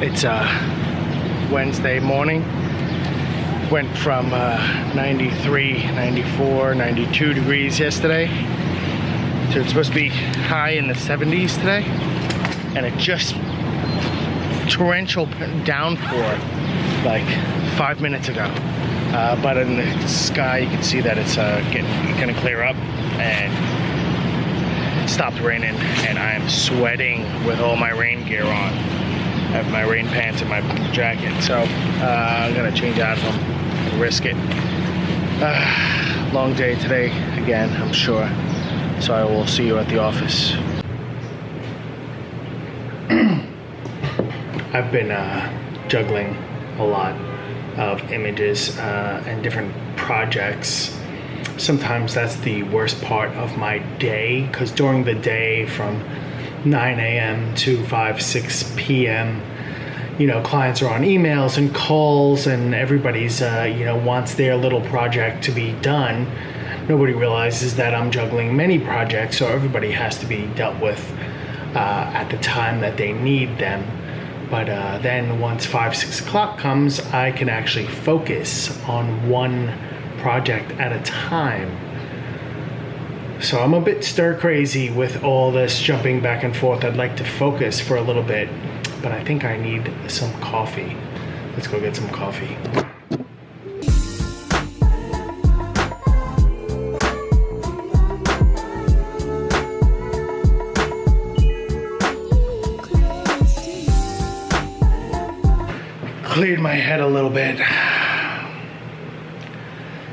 It's Wednesday morning. Went from 93, 94, 92 degrees yesterday to it's supposed to be high in the 70s today, and it just torrential downpour like 5 minutes ago. But in the sky you can see that it's gonna clear up, and it stopped raining, and I am sweating with all my rain gear on. I have my rain pants and my jacket, so I'm gonna change out of them and risk it. Long day today again, I'm sure, so I will see you at the office. I've been juggling a lot of images and different projects. Sometimes that's the worst part of my day, because during the day from 9 a.m. to 5, 6 p.m., you know, clients are on emails and calls, and everybody's, you know, wants their little project to be done. Nobody realizes that I'm juggling many projects, so everybody has to be dealt with at the time that they need them. But then once 5, 6 o'clock comes, I can actually focus on one project at a time. So I'm a bit stir crazy with all this jumping back and forth. I'd like to focus for a little bit, but I think I need some coffee. Let's go get some coffee. Cleared my head a little bit.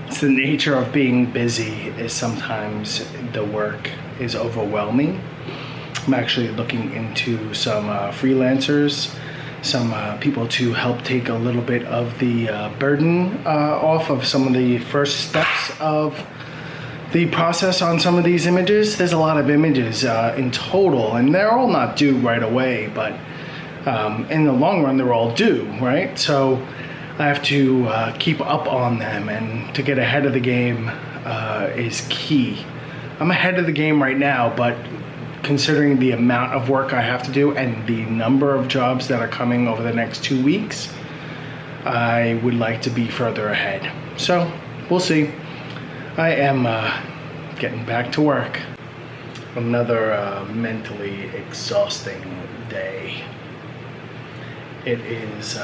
It's the nature of being busy, is sometimes the work is overwhelming. I'm actually looking into some freelancers, some people to help take a little bit of the burden off of some of the first steps of the process on some of these images. There's a lot of images in total, and they're all not due right away, but in the long run they're all due, right? So I have to keep up on them, and to get ahead of the game is key. I'm ahead of the game right now, but considering the amount of work I have to do and the number of jobs that are coming over the next 2 weeks, I would like to be further ahead. So we'll see. I am getting back to work. Another mentally exhausting day. It is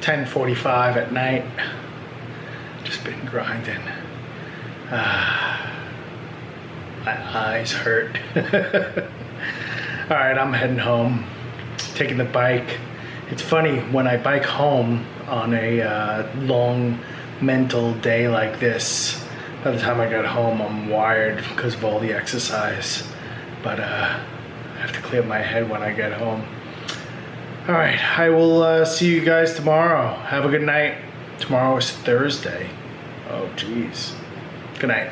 10:45 at night. Just been grinding. My eyes hurt. All right, I'm heading home, taking the bike. It's funny, when I bike home on a long mental day like this, by the time I got home, I'm wired because of all the exercise. But I have to clear my head when I get home. All right, I will see you guys tomorrow. Have a good night. Tomorrow is Thursday. Oh, geez. Good night.